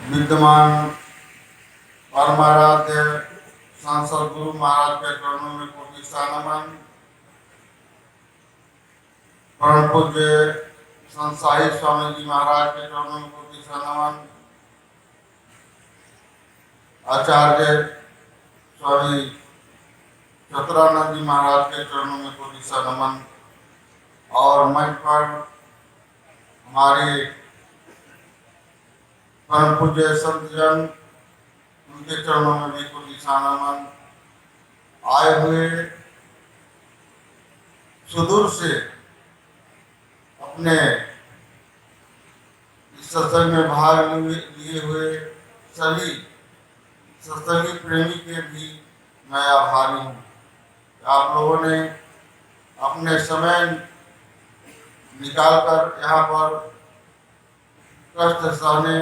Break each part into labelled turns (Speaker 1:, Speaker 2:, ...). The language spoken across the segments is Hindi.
Speaker 1: विद्यमान परमाराध्य सांसद गुरु महाराज के चरणों में कोटि नमन। परम पूज्य संत स्वामी जी महाराज के चरणों में कोटि नमन। आचार्य स्वामी चतुरानंद जी महाराज के चरणों में कोटि नमन। और मंच पर हमारे परम पूज्य संत जन, उनके चरणों में भी कोटि नमन। आए हुए सुदूर से अपने इस सत्संग में भाग लिए हुए सभी सत्संगी प्रेमी के भी मैं आभारी हूँ। आप लोगों ने अपने समय निकालकर यहाँ पर कष्ट सहने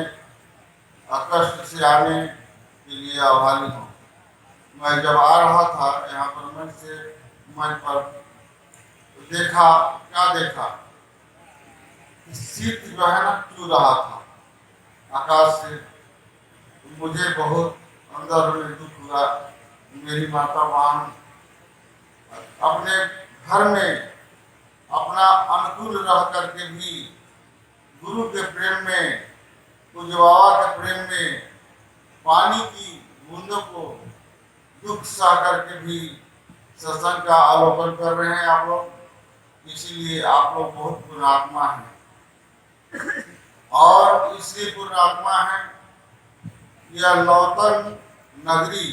Speaker 1: और कष्ट से आने के लिए आभारी हूँ। मैं जब आ रहा था यहाँ पर मंच पर तो देखा, क्या देखा, शीत जो है ना चू रहा था आकाश से। मुझे बहुत अंदर में दुख हुआ। मेरी माता बहन अपने घर में अपना अनुकूल रह करके भी गुरु के प्रेम में, पूज्य बाबा के प्रेम में पानी की बूंदों को दुख सह करके भी सत्संग का अवलोकन कर रहे हैं आप लोग। इसीलिए आप लोग बहुत पुण्यात्मा हैं। और इसलिए पुण्यात्मा है, यह नौतन नगरी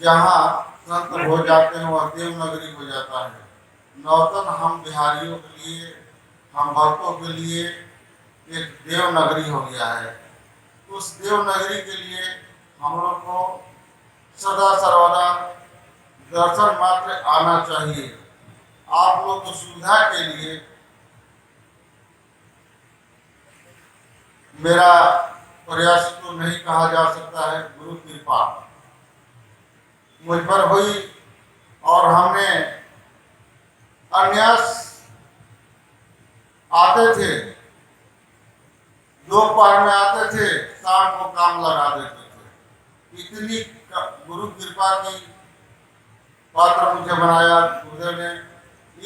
Speaker 1: जहाँ संत हो जाते हैं वह देव नगरी हो जाता है। नौतन हम बिहारियों के लिए, हम भक्तों के लिए एक देव नगरी हो गया है। उस देव नगरी के लिए हम लोग को सदा सर्वदा दर्शन मात्र आना चाहिए। आप लोग को सुविधा के लिए मेरा प्रयास तो नहीं कहा जा सकता है, गुरु कृपा मुझ पर हुई। और हमने अन्यास आते थे, दोपहर में आते थे, शाम को काम लगा देते थे। इतनी गुरु कृपा की पात्र मुझे बनाया गुरुदेव ने।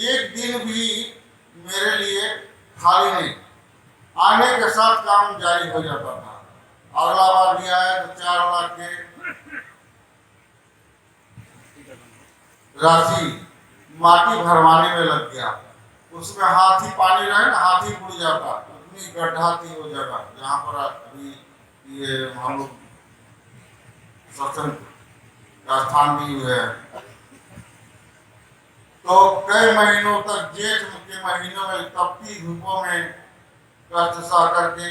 Speaker 1: एक दिन भी मेरे लिए खाली नहीं, आने के साथ काम जारी हो जाता था। अगला बार भी आया तो 4 लाख के राशि माटी भरवाने में लग गया। उसमें हाथी पानी रहे ना, हाथी बुड़ जाता। इतनी गड्ढा थी वो जगह जहाँ पर अभी ये हम लोग सत्संग का स्थान भी हुए हैं। तो कई महीनों तक, जेठ के महीनों में तपती धूपों में कष्ट सह करके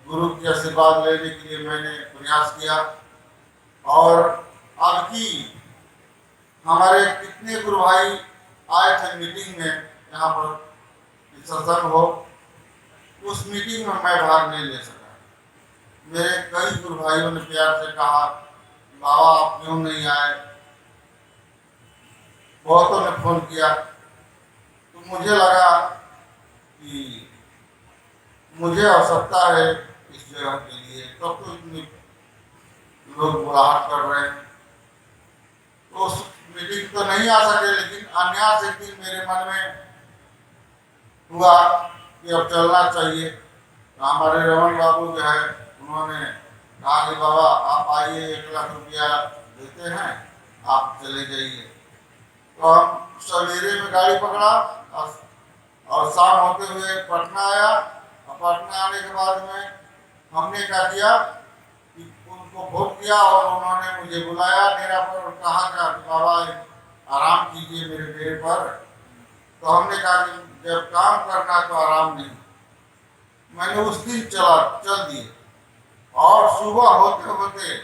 Speaker 1: गुरु के आशीर्वाद लेने के लिए मैंने प्रयास किया। और अब की हमारे कितने गुरु भाई आए थे मीटिंग में, यहाँ पर सत्संग हो, उस मीटिंग में मैं भाग नहीं ले सका। मेरे कई गुरु भाइयों ने प्यार से कहा, बाबा आप क्यों नहीं आए। बहुतों ने फोन किया। तो मुझे लगा कि मुझे आवश्यकता है इस जगह के लिए, तब तो इतने लोग बुलाहट कर रहे हैं। तो उस मीटिंग तो नहीं आ सके, लेकिन अन्यास एक दिन मेरे मन में हुआ कि अब चलना चाहिए। तो हमारे रमन बाबू जो है, उन्होंने कहा कि बाबा आप आइए, 1 लाख रुपया देते हैं, आप चले जाइए। तो हम सवेरे में गाड़ी पकड़ा और शाम होते हुए पटना आया। और पटना आने के बाद में हमने क्या किया कि उनको फोन किया और उन्होंने मुझे बुलाया डेरा पर और कहा कि बाबा आराम कीजिए मेरे डेरे पर। तो हमने कहा कि जब काम करना तो आराम नहीं। मैंने उस दिन चल दिए और सुबह होते होते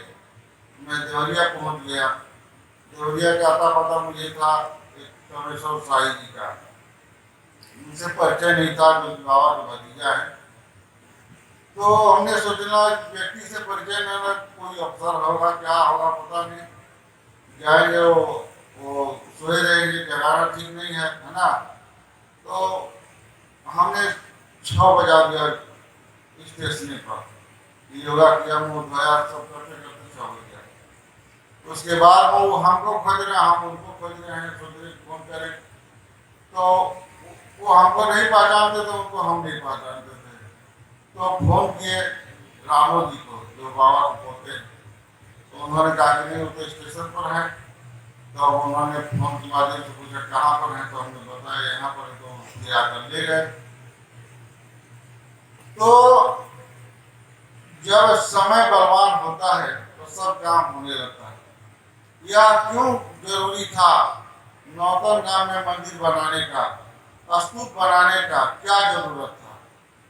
Speaker 1: मैं देवरिया पहुंच गया। देवरिया का आता पता मुझे था सोमेश्वर साई जी का, उनसे परिचय नहीं था, जो बाबा का भतीजा है। तो हमने सोचना व्यक्ति से परिचय न हो, कोई अवसर होगा, क्या होगा पता नहीं, जाएंगे वो सोए रहेंगे, जगाना ठीक नहीं है ना। तो हमने 6 बजा दिया, स्टेशन पर योगा किया, मुँह धोया, सब करते करते सब हो गया। उसके बाद वो हमको खोज रहे हैं, हम उनको खोज रहे हैं, सोच रहे फोन करें, तो वो हमको नहीं पहचानते थे, उनको हम नहीं पहचानते थे। तो फोन किए रामो जी को, जो बाबा को बोलते हैं, तो उन्होंने कहा कि नहीं वो तो स्टेशन पर है। तो उन्होंने फोन के माध्यम से पूछा कहाँ पर है, तो हमने बताया यहाँ पर, तो ये आकर ले गए। तो जब समय बलवान होता है तो सब काम होने लगता है। यह क्यों जरूरी था नौतन गांव में मंदिर बनाने का, स्तूप बनाने का क्या जरूरत था?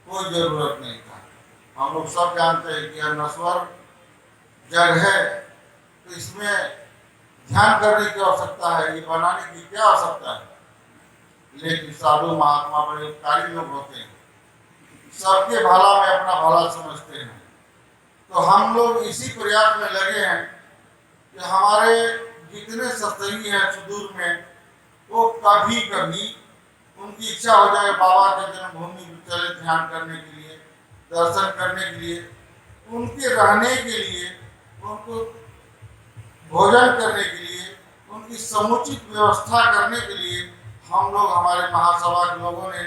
Speaker 1: कोई जरूरत नहीं था। हम लोग सब जानते हैं कि यह नश्वर जग है, तो इसमें ध्यान करने की आवश्यकता है, ये बनाने की क्या आवश्यकता है? लेकिन साधु महात्मा बड़े उपकारी लोग होते हैं, सबके भला में अपना भला समझते हैं। तो हम लोग इसी प्रयास में लगे हैं कि हमारे जितने सत्संगी हैं सुदूर में, वो कभी कभी उनकी इच्छा हो जाए बाबा के जन्मभूमि में चले ध्यान करने के लिए, दर्शन करने के लिए, उनके रहने के लिए, उनको भोजन करने के लिए, उनकी समुचित व्यवस्था करने के लिए हम लोग, हमारे महासभा के लोगों ने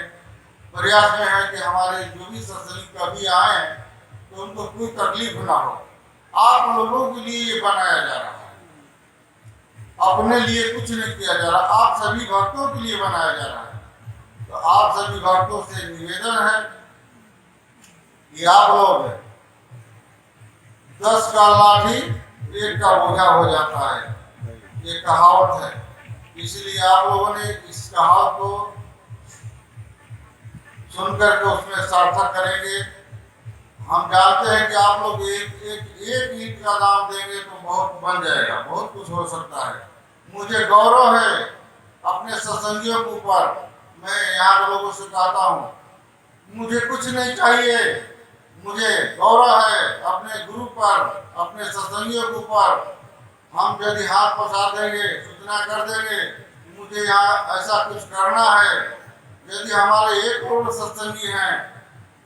Speaker 1: प्रयास में है कि हमारे जो भी सत्संगी कभी आए तो उनको कोई तकलीफ ना हो। आप लोगों के लिए ये बनाया जा रहा है, अपने लिए कुछ नहीं किया जा रहा, आप सभी भक्तों के लिए बनाया जा रहा है। तो आप सभी भक्तों से निवेदन है कि आप लोग 10 का लाठी 1 का बोझा हो जाता है, ये कहावत है। इसलिए आप लोगों ने इस कहावत को सुनकर के उसमें सार्थक करेंगे। हम जानते हैं कि आप लोग एक ईंट का दाम देंगे तो बहुत बन जाएगा, बहुत कुछ हो सकता है। मुझे गौरव है अपने सत्संगियों के ऊपर। मैं यहाँ के लोगों से कहता हूँ, मुझे कुछ नहीं चाहिए, मुझे गौरव है अपने गुरु पर, अपने सत्संगियों के ऊपर। हम यदि हाथ पसार देंगे, सूचना कर देंगे, मुझे यहाँ ऐसा कुछ करना है, यदि हमारे 1 करोड़ सत्संगी हैं,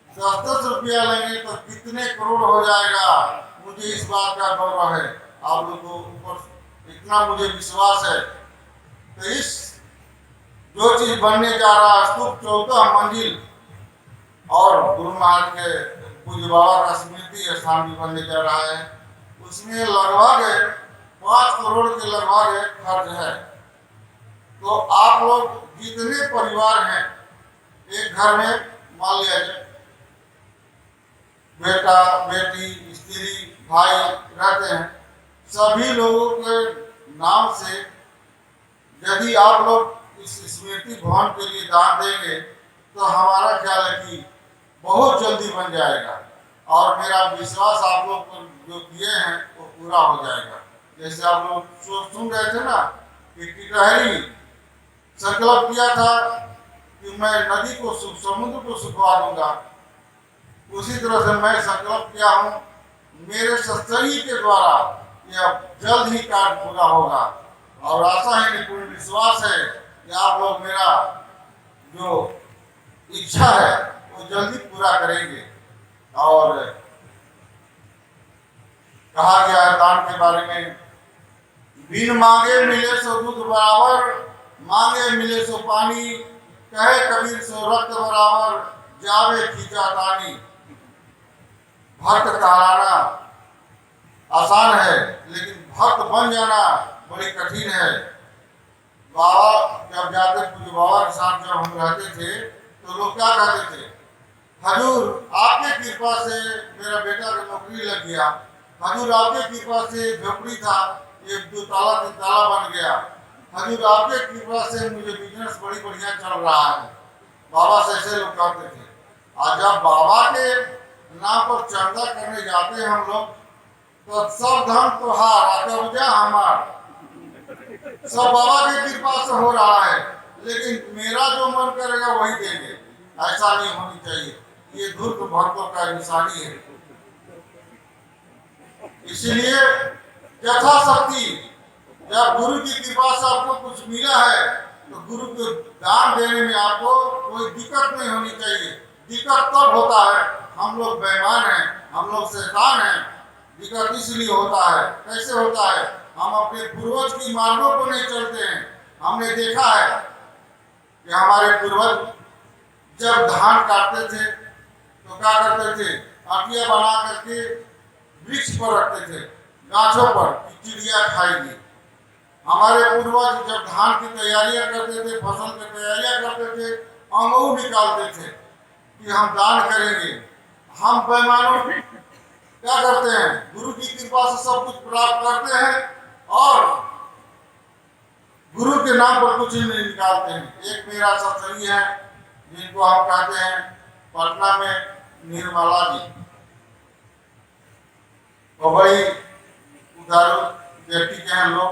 Speaker 1: 10-10 रुपया लेंगे तो कितने करोड़ हो जाएगा। मुझे इस बात का गौरव है, आप लोगों के ऊपर इतना मुझे विश्वास है। तो इस जो चीज बनने जा रहा है, स्तूप 14 मंजिल और गुरु महाराज के पूज्य बाबा का स्मृति स्थान भी बनने जा रहा है, उसमें लगभग 5 करोड़ के लगभग खर्च है। तो आप लोग जितने परिवार हैं, एक घर में मान लिया जाए बेटा बेटी स्त्री भाई रहते हैं, सभी लोगों के नाम से यदि आप लोग इस स्मृति भवन के लिए दान देंगे तो हमारा ख्याल है कि बहुत जल्दी बन जाएगा। और मेरा विश्वास आप लोग जो किए हैं वो पूरा हो जाएगा। जैसे आप लोग सुन रहे थे ना कि टिटहरी संकल्प किया था कि मैं नदी को समुद्र को सुखवा दूंगा, उसी तरह से मैं संकल्प किया हूँ मेरे सत्संगी के द्वारा यह जल्द ही कार्य पूरा होगा। और आशा है, पूर्ण विश्वास है कि आप लोग मेरा जो इच्छा है वो जल्दी पूरा करेंगे। और कहा गया है दान के बारे में, बिन मांगे मिले सो दूध बराबर, मांगे मिले सो पानी, कहे कबीर सो रक्त बराबर, जावे खींचा तानी। भक्त कहलाना आसान है, लेकिन भक्त बन जाना बड़ी कठिन है। बाबा जब जाते, पूज्य बाबा के साथ जब हम रहते थे तो लोग क्या कहते थे, हजूर आपके कृपा से मेरा बेटा का नौकरी लग गया, हजूर आपके कृपा से झोपड़ी था 1-2 ताला 3 ताला बन गया, हजूर आपके कृपा से मुझे बिजनेस बड़ी बढ़िया चल रहा है। बाबा से ऐसे लोग कहते थे। आज जब बाबा के नाम पर चंदा करने जाते हैं हम लोग, तो सब धन तोहार कब्जा हमार, सब बाबा की कृपा से हो रहा है, लेकिन मेरा जो मन करेगा वही देंगे। ऐसा नहीं होनी चाहिए, ये धूर्त भक्तों का निशानी है। इसलिए यथाशक्ति जब गुरु की कृपा से आपको कुछ मिला है तो गुरु को दान देने में आपको कोई दिक्कत नहीं होनी चाहिए। दिक्कत तब होता है, हम लोग बेईमान हैं, हम लोग शैतान हैं। दिक्कत इसलिए होता है। कैसे होता है? हम अपने पूर्वज की मार्गों को नहीं चलते हैं। हमने देखा है कि हमारे पूर्वज जब धान काटते थे तो क्या करते थे? आटिया बना करके वृक्ष पर रखते थे, गाछों पर, कि चिड़िया खाएगी। हमारे पूर्वज जब धान की तैयारियां करते थे, फसल की तैयारियां करते थे, अंगूर निकालते थे कि हम दान करेंगे। हम बेईमानों क्या करते हैं? गुरु की कृपा से सब कुछ प्राप्त करते हैं और गुरु के नाम पर कुछ नहीं निकालते हैं। एक मेरा सत्संगी है जिनको हम कहते हैं पटना में निर्मला जी, वो बड़ी उदारू व्यक्ति के हैं लोग।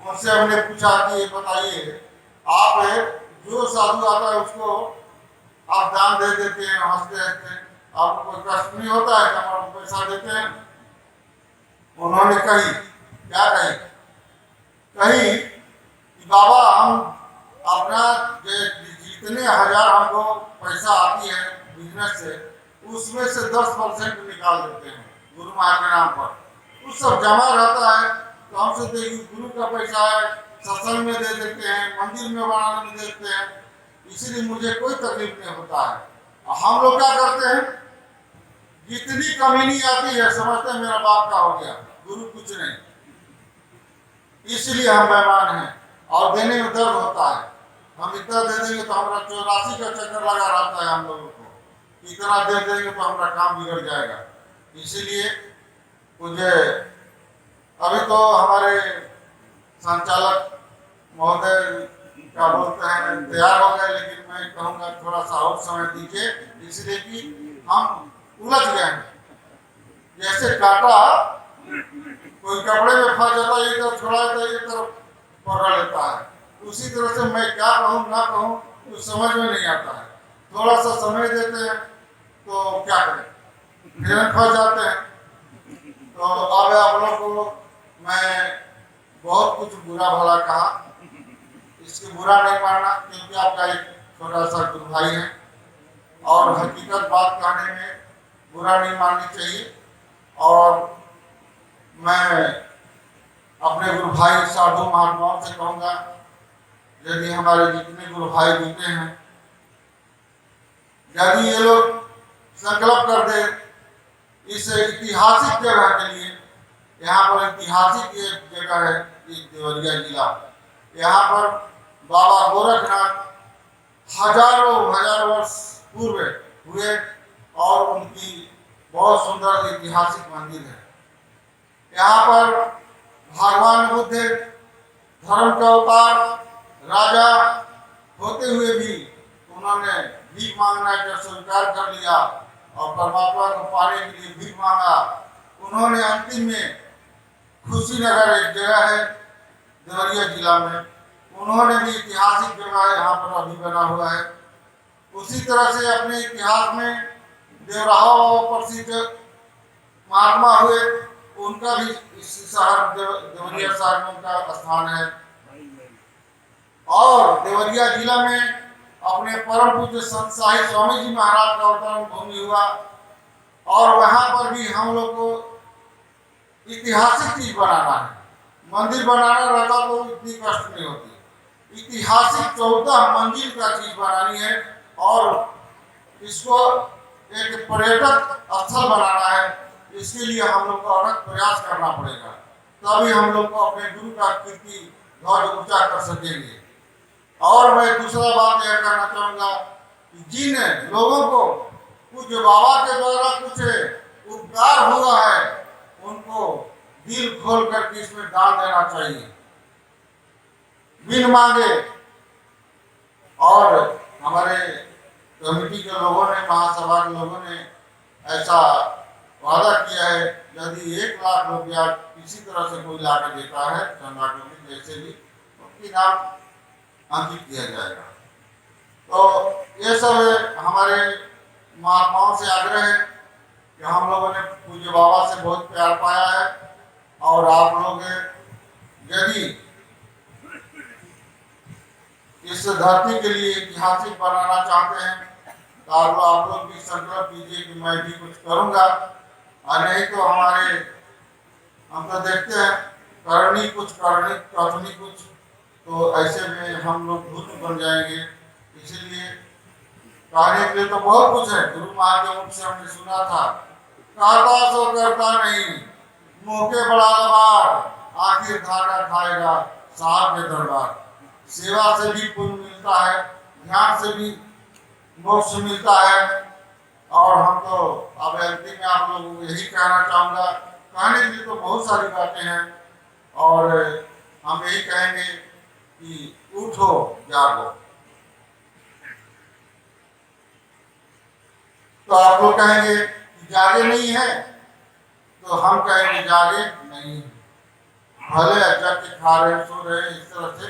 Speaker 1: उनसे हमने पूछा कि ये बताइए, आप जो साधु आता है उसको आप दान दे देते हैं हंसते हंसते, आपको कोई कष्ट नहीं होता है? हमारे पैसा देते हैं। उन्होंने कही, क्या कही? कही कि बाबा, हम अपना जितने हजार हमको पैसा आती है बिजनेस से, उसमें से 10% निकाल देते हैं गुरु महाराज के नाम पर। उस सब जमा रहता है तो हम सोचते हैं कि गुरु का पैसा है, सत्संग में दे देते हैं, मंदिर में बनाने में देते हैं, इसलिए मुझे कोई तकलीफ नहीं होता है। हम लोग क्या करते हैं? जितनी कमी नहीं आती है समझते हैं मेरा बाप का हो गया, गुरु कुछ नहीं। इसलिए हम बेईमान हैं और देने में दर्द होता है। हम इतना दे देंगे तो हमारा 84 का चक्कर लगा रहता है हम लोगों को, इतना दे देंगे तो हमारा काम बिगड़ जाएगा। इसीलिए मुझे अभी तो हमारे संचालक महोदय क्या बोलते हैं तैयार हो गए, लेकिन मैं कहूँगा थोड़ा सा और समय दीजिए, इसलिए कि हम उलझ गए हैं। जैसे कांटा कोई कपड़े में फंस जाता है, इधर छोड़ा जाता है, एक तरफ पकड़ लेता है, उसी तरह से मैं क्या कहूँ ना कहूँ कुछ समझ में नहीं आता है। थोड़ा सा समय देते हैं तो क्या करें, फिर फंस जाते हैं। तो अब आप लोग को मैं बहुत कुछ बुरा भला कहा, इसके बुरा नहीं मानना, क्योंकि आपका एक छोटा सा गुरु भाई है और हकीकत बात कहने में बुरा नहीं माननी चाहिए। और मैं अपने गुरु भाई साधु महात्माओं से कहूँगा, यदि हमारे जितने गुरु भाई जुटे हैं, यदि ये लोग संकल्प कर दे इस ऐतिहासिक जगह के लिए, यहाँ पर ऐतिहासिक एक जगह है देवरिया जिला, यहाँ पर बाबा गोरखनाथ हजारों वर्ष पूर्व हुए और उनकी बहुत सुंदर ऐतिहासिक मंदिर है। यहाँ पर भगवान बुद्ध धर्म का अवतार राजा होते हुए भी उन्होंने भीख मांगना का स्वीकार कर लिया और परमात्मा को पाने के लिए भीख मांगा। उन्होंने अंतिम में खुशीनगर एक जगह है देवरिया जिला में, उन्होंने भी ऐतिहासिक जगह यहाँ पर अभी बना हुआ है। उसी तरह से अपने इतिहास में देवराहा प्रसिद्ध महात्मा हुए, उनका भी इस शहर देवरिया शहर में उनका स्थान है। और देवरिया जिला में अपने परम पूज्य संत साहिब स्वामी जी महाराज का अवतरण भूमि हुआ और वहां पर भी हम लोग को ऐतिहासिक चीज बनाना है। मंदिर बनाना रहता तो इतनी कष्ट नहीं होती। ऐतिहासिक 14 मंजिल का चीज बनानी है और इसको एक पर्यटक स्थल बनाना है। इसके लिए हम लोग को अनक प्रयास करना पड़ेगा, तभी हम लोग को अपने गुरु का कीर्ति ध्वज ऊंचा कर सकेंगे। और मैं दूसरा बात यह कहना चाहूँगा कि जिन लोगों को पूज्य बाबा के द्वारा कुछ उपकार हुआ है उनको दिल खोल कर इसमें दान देना चाहिए बिन मांगे। और हमारे कमेटी के लोगों ने, महासभा के लोगों ने ऐसा वादा किया है, यदि 1 लाख रुपया किसी तरह से कोई ला कर देता है चंदा कमेटी जैसे भी, उनकी नाम अंकित किया जाएगा। तो ये सब हमारे महात्माओं से आग्रह है कि हम लोगों ने पूज्य बाबा से बहुत प्यार पाया है और आप लोग यदि इस धरती के लिए ऐतिहासिक बनाना चाहते हैं तो आप लोग भी संकल्प कीजिए कि मैं भी कुछ करूंगा, और नहीं तो हम तो देखते हैं करनी कुछ करनी कथनी कुछ, तो ऐसे में हम लोग भूत बन जाएंगे। इसीलिए कहने के लिए तो बहुत कुछ है। गुरु महाराज के मुख से हमने सुना था, कहता सो करता नहीं, मुंह के बड़ा लबार, आखिर धागा खाएगा साहब के दरबार। सेवा से भी पुण्य मिलता है, ध्यान से भी मोक्ष मिलता है। और हम तो अब अंतिम में आप लोगों को यही कहना चाहूंगा, कहने के लिए तो बहुत सारी बातें हैं, और हम यही कहेंगे कि उठो जागो। तो आप लोग कहेंगे कि जागे नहीं है, तो हम कहेंगे जागे नहीं है। भले जग के खा रहे सो रहे, इस तरह से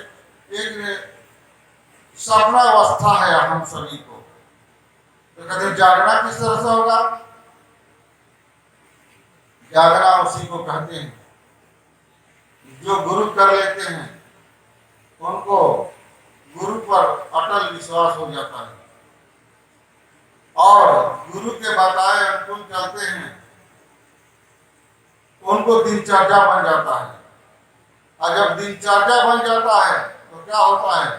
Speaker 1: एक सपना अवस्था है हम सभी को। तो कहते जागना किस तरह से होगा? जागना उसी को कहते हैं जो गुरु कर लेते हैं, उनको गुरु पर अटल विश्वास हो जाता है और गुरु के बताए अनुकूल चलते हैं, उनको दिनचर्या बन जाता है। और जब दिनचर्या बन जाता है तो क्या होता है?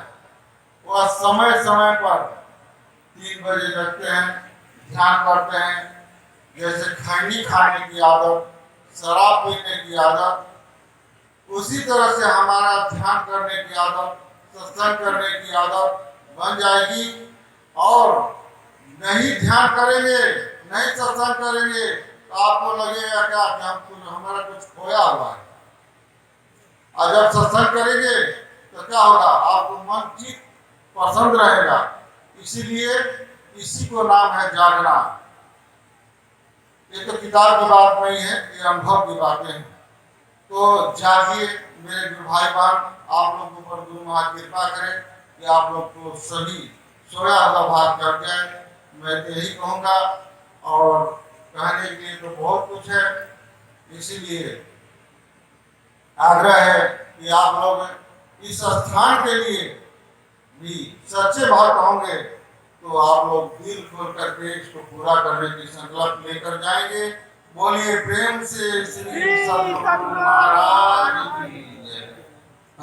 Speaker 1: वह समय समय पर 3 बजे जगते हैं, ध्यान करते हैं। जैसे खैनी खाने की आदत, शराब पीने की आदत, उसी तरह से हमारा ध्यान करने की आदत, सत्संग करने की आदत बन जाएगी। और नहीं ध्यान करेंगे, नहीं सत्संग करेंगे, तो आपको लगेगा क्या कि हमारा कुछ खोया हुआ है। और जब सत्संग करेंगे तो क्या होगा? आपको मन चित पसंद रहेगा। इसीलिए इसी को नाम है जागना। ये तो किताब की बात नहीं है, ये अनुभव की बातें हैं। तो जागिए मेरे गुरु भाई बहन, आप लोगों पर गुरु महाराज कृपा करें कि आप लोग को सभी सोया हुआ भाग कर जाए। मैं तो यही कहूँगा, और कहने के लिए तो बहुत कुछ है। इसीलिए आग्रह है कि आप लोग इस स्थान के लिए भी सच्चे भक्त होंगे तो आप लोग दिल खोल करके इसको पूरा करने की संकल्प लेकर जाएंगे। बोलिए प्रेम से श्री सद्गुरु महाराज की।